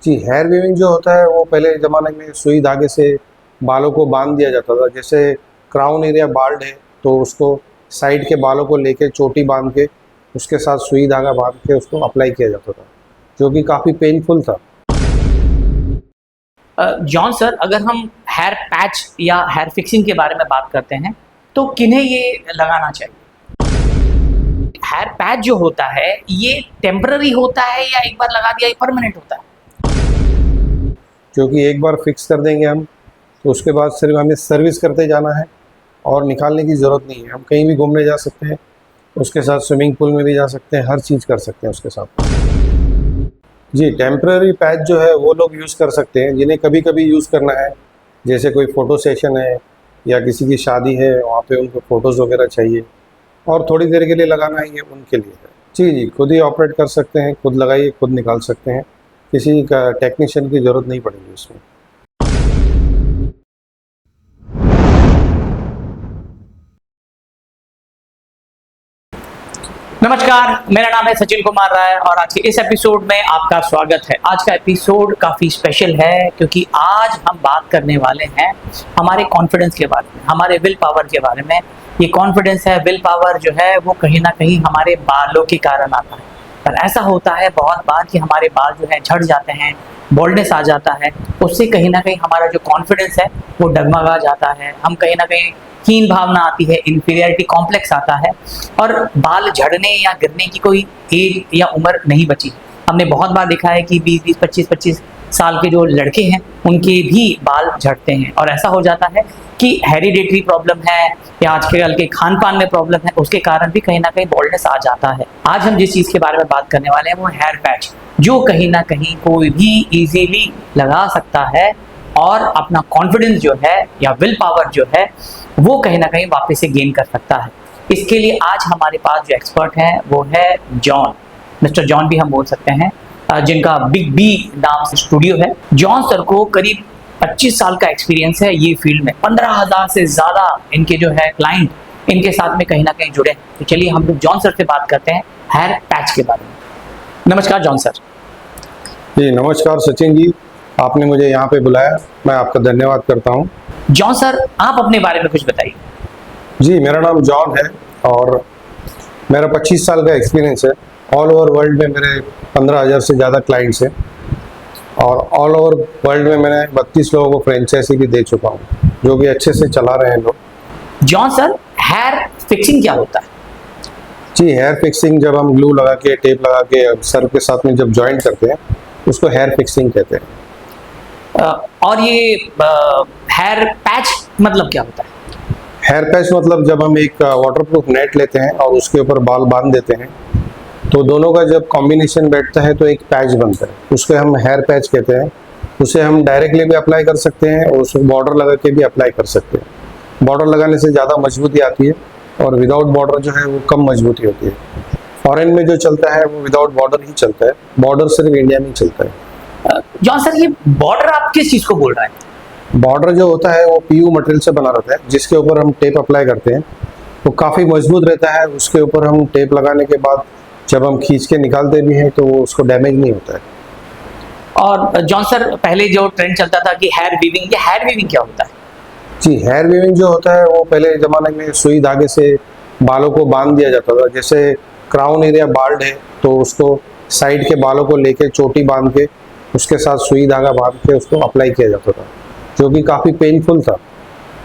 जी, hair weaving जो होता है वो पहले ज़माने में सुई धागे से बालों को बांध दिया जाता था। जैसे क्राउन एरिया बाल्ड है तो उसको साइड के बालों को लेके चोटी बांध के उसके साथ सुई धागा बांध के उसको अप्लाई किया जाता था, जो कि काफ़ी पेनफुल था। जॉन सर, अगर हम हेयर पैच या हेयर फिक्सिंग के बारे में बात करते हैं तो किन्हें ये लगाना चाहिए? हेयर पैच जो होता है ये टेम्पररी होता है या एक बार लगा दिया ये परमानेंट होता है? क्योंकि एक बार फिक्स कर देंगे हम तो उसके बाद सिर्फ हमें सर्विस करते जाना है और निकालने की ज़रूरत नहीं है। हम कहीं भी घूमने जा सकते हैं, उसके साथ स्विमिंग पूल में भी जा सकते हैं, हर चीज़ कर सकते हैं उसके साथ। जी, टेम्पररी पैच जो है वो लोग यूज़ कर सकते हैं जिन्हें कभी-कभी यूज़ करना है। जैसे कोई फ़ोटो सेशन है या किसी की शादी है, वहाँ पे उनको फ़ोटोज़ वगैरह चाहिए और थोड़ी देर के लिए लगाना ही है, उनके लिए है। जी, खुद ही ऑपरेट कर सकते हैं, खुद लगाइए, खुद निकाल सकते हैं। किसी का टेक्नीशियन की ज़रूरत नहीं पड़ेगी उसमें। नमस्कार, मेरा नाम है सचिन कुमार राय और आज के इस एपिसोड में आपका स्वागत है। आज का एपिसोड काफ़ी स्पेशल है क्योंकि आज हम बात करने वाले हैं हमारे कॉन्फिडेंस के बारे में, हमारे विल पावर के बारे में। ये कॉन्फिडेंस है, विल पावर जो है वो कहीं ना कहीं हमारे बालों के कारण आता है। पर ऐसा होता है बहुत बार कि हमारे बाल जो है झड़ जाते हैं, बोल्डनेस आ जाता है, उससे कहीं ना कहीं हमारा जो कॉन्फिडेंस है वो डगमगा जाता है। हम कहीं ना कहीं हीन भावना आती है, इंफीरियरिटी कॉम्प्लेक्स आता है और बाल झड़ने या गिरने की कोई एज या उम्र नहीं बची। हमने बहुत बार देखा है कि 20-20, 25-25 साल के जो लड़के हैं उनके भी बाल झड़ते हैं और ऐसा हो जाता है कि हेरिडेटरी प्रॉब्लम है या आजकल के खान पान में प्रॉब्लम है, उसके कारण भी कहीं ना कहीं बॉल्डनेस आ जाता है। आज हम जिस चीज़ के बारे में बात करने वाले हैं वो हेयर पैच, जो कहीं ना कहीं कोई भी इजीली लगा सकता है और अपना कॉन्फिडेंस जो है या विल पावर जो है वो कहीं ना कहीं वापस से गेन कर सकता है। इसके लिए आज हमारे पास जो एक्सपर्ट हैं वो है जॉन, मिस्टर जॉन भी हम बोल सकते हैं, जिनका बिग बी नाम से स्टूडियो है। जॉन सर को करीब 25 साल का एक्सपीरियंस है ये फील्ड में। 15,000 से ज़्यादा इनके जो है क्लाइंट इनके साथ में कहीं ना कहीं जुड़े। तो चलिए हम लोग जॉन सर से बात करते हैं हेयर पैच के बारे में। नमस्कार जॉन सर। जी, नमस्कार सचिन जी, आपने मुझे यहाँ पे बुलाया, मैं आपका धन्यवाद करता हूँ। जॉन सर, आप अपने बारे में कुछ बताइए। जी, मेरा नाम जॉन है और मेरा 25 साल का एक्सपीरियंस है। ऑल ओवर वर्ल्ड में मेरे 15,000 से ज़्यादा क्लाइंट्स हैं और ऑल ओवर वर्ल्ड में मैंने 32 लोगों को फ्रेंचाइजी भी दे चुका हूँ, जो कि अच्छे से चला रहे हैं लोग। जॉन सर, हेयर फिक्सिंग क्या होता है? जी, हेयर फिक्सिंग जब हम ग्लू लगा के, टेप लगा के सर के साथ में जब जॉइंट करते हैं उसको हेयर फिक्सिंग कहते हैं। और ये हेयर पैच मतलब क्या होता है? हेयर पैच मतलब जब हम एक वाटरप्रूफ नेट लेते हैं और उसके ऊपर बाल बांध देते हैं तो दोनों का जब कॉम्बिनेशन बैठता है तो एक पैच बनता है, उसको हम हेयर पैच कहते हैं। उसे हम डायरेक्टली भी अप्लाई कर सकते हैं और उसको बॉर्डर लगा के भी अप्लाई कर सकते हैं। बॉर्डर लगाने से ज़्यादा मजबूती आती है और विदाउट बॉर्डर जो है वो कम मजबूती होती है। फॉरेन में जो चलता है वो विदाउट बॉर्डर ही चलता है, बॉर्डर सिर्फ इंडिया में ही चलता है। जॉन सर, ये बॉर्डर आप किस चीज़ को बोल रहे हैं? बॉर्डर जो होता है वो पीयू मटेरियल से बना रहता है, जिसके ऊपर हम टेप अप्लाई करते हैं। वो काफ़ी मजबूत रहता है, उसके ऊपर हम टेप लगाने के बाद जब हम खींच के निकालते भी हैं तो वो उसको डैमेज नहीं होता है। और जॉन सर, पहले जो ट्रेंड चलता था कि हेयर वीविंग, ये हेयर वीविंग क्या होता है? जी, हेयर वीविंग जो होता है वो पहले ज़माने में सुई धागे से बालों को बांध दिया जाता था। जैसे क्राउन एरिया बाल्ड है तो उसको साइड के बालों को लेके चोटी बांध के उसके साथ सुई धागा बांध के उसको अप्लाई किया जाता था, जो कि काफ़ी पेनफुल था।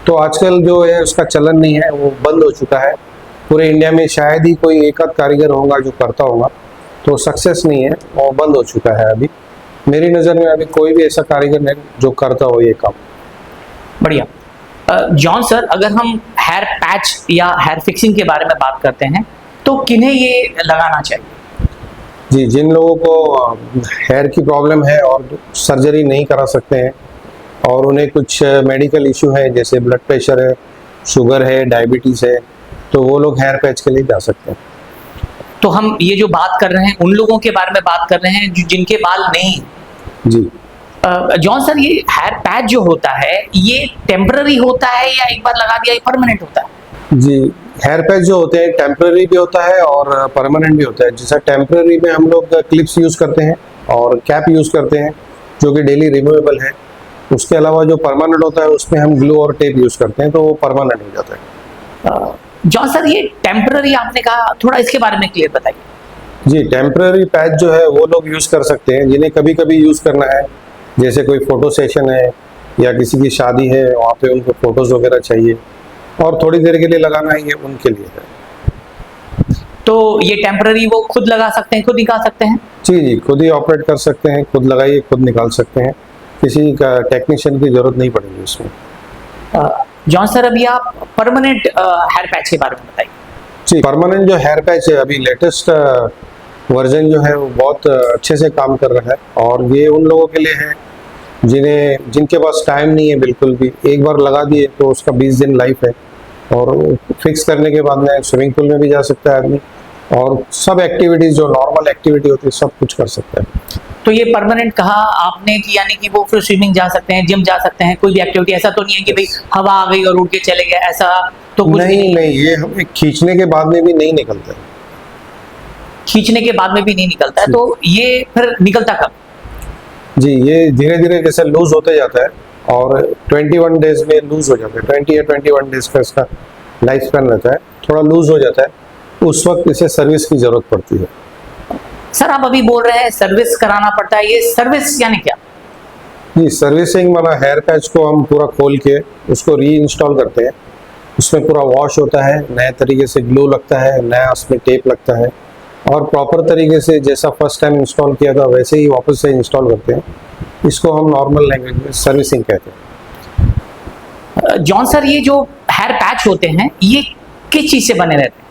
तो आजकल जो है उसका चलन नहीं है, वो बंद हो चुका है। पूरे इंडिया में शायद ही कोई एक आध कारीगर होगा जो करता होगा, तो सक्सेस नहीं है, वो बंद हो चुका है। अभी मेरी नज़र में अभी कोई भी ऐसा कारीगर नहीं जो करता हो ये काम। बढ़िया। जॉन सर, अगर हम हेयर पैच या हेयर फिक्सिंग के बारे में बात करते हैं तो किन्हें ये लगाना चाहिए? जी, जिन लोगों को हेयर की प्रॉब्लम है और सर्जरी नहीं करा सकते हैं और उन्हें कुछ मेडिकल इशू है, जैसे ब्लड प्रेशर है, शुगर है, डायबिटीज़ है, तो वो लोग हेयर पैच के लिए जा सकते हैं। तो हम ये जो बात कर रहे हैं उन लोगों के बारे में बात कर रहे हैं जिनके बाल नहीं हैं। जी, जॉन सर, ये हेयर पैच जो होता है ये टेम्पररी होता है या एक बार लगा दिया ये परमानेंट होता है? जी, हेयर पैच जो होते हैं टेम्पररी भी होता है और परमानेंट भी होता है। जैसा टेम्पररी में हम लोग क्लिप्स यूज़ करते हैं और कैप यूज़ करते हैं जो कि डेली रिमूवेबल है। उसके अलावा जो परमानेंट होता है उसमें हम ग्लू और टेप यूज़ करते हैं, तो वो परमानेंट हो जाता है। जॉन सर, ये टेम्पररी आपने कहा, थोड़ा इसके बारे में क्लियर बताइए। जी, टेम्पररी पैच जो है वो लोग यूज़ कर सकते हैं जिन्हें कभी कभी यूज़ करना है, जैसे कोई फ़ोटो सेशन है या किसी की शादी है, वहाँ पे उनको फ़ोटोज़ वगैरह चाहिए और थोड़ी देर के लिए लगाना है, ये उनके लिए है। तो ये टेम्पररी वो खुद लगा सकते हैं, खुद निकाल सकते हैं? जी, खुद ही ऑपरेट कर सकते हैं, खुद लगाइए, खुद निकाल सकते हैं, किसी का टेक्नीशियन की ज़रूरत नहीं पड़ेगी उसमें। जॉन सर, अभी आप परमानेंट हेयर पैच के बारे में बताइए। जी, परमानेंट जो हेयर पैच है अभी लेटेस्ट वर्जन जो है वो बहुत अच्छे से काम कर रहा है, और ये उन लोगों के लिए है जिनके पास टाइम नहीं है बिल्कुल भी। एक बार लगा दिए तो उसका 20 दिन लाइफ है, और फिक्स करने के बाद में स्विमिंग पूल में भी जा सकता है आदमी, और सब एक्टिविटीज़ जो नॉर्मल एक्टिविटी होती है सब कुछ कर सकता है। तो ये परमानेंट कहा आपने कि यानी कि वो फिर स्विमिंग जा सकते हैं, जिम जा सकते हैं, कोई भी एक्टिविटी, ऐसा तो नहीं है कि भाई हवा आ गई और उड़ के चले गए, ऐसा तो कुछ भी नहीं नहीं, ये हमें खींचने के बाद में भी नहीं निकलता है। खींचने के बाद में भी नहीं निकलता है, तो ये फिर निकलता कब? जी, ये धीरे धीरे जैसे लूज होते जाता है, और 21 डेज में लूज हो जाता है। 20 या 21 डेज का इसका लाइफ स्पैन रहता है, थोड़ा लूज हो जाता है, उस वक्त इसे सर्विस की जरूरत पड़ती है। सर, आप अभी बोल रहे हैं सर्विस कराना पड़ता है, ये सर्विस यानी क्या? जी, सर्विसिंग माना हेयर पैच को हम पूरा खोल के उसको री इंस्टॉल करते हैं, उसमें पूरा वॉश होता है, नए तरीके से ग्लू लगता है, नया उसमें टेप लगता है, और प्रॉपर तरीके से जैसा फर्स्ट टाइम इंस्टॉल किया था वैसे ही वापस से इंस्टॉल करते हैं। इसको हम नॉर्मल लैंग्वेज में सर्विसिंग कहते हैं। जॉन सर, ये जो हेयर पैच होते हैं ये किस चीज से बने रहते हैं?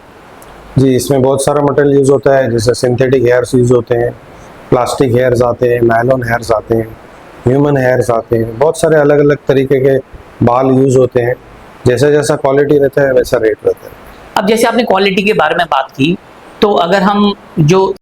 जी, इसमें बहुत सारा मटेरियल यूज़ होता है, जैसे सिंथेटिक हेयर्स यूज़ होते हैं, प्लास्टिक हेयर्स आते हैं, नायलॉन हेयर्स आते हैं, ह्यूमन हेयर्स आते हैं, बहुत सारे अलग अलग तरीके के बाल यूज़ होते हैं। जैसा जैसा क्वालिटी रहता है वैसा रेट रहता है। अब जैसे आपने क्वालिटी के बारे में बात की, तो अगर हम जो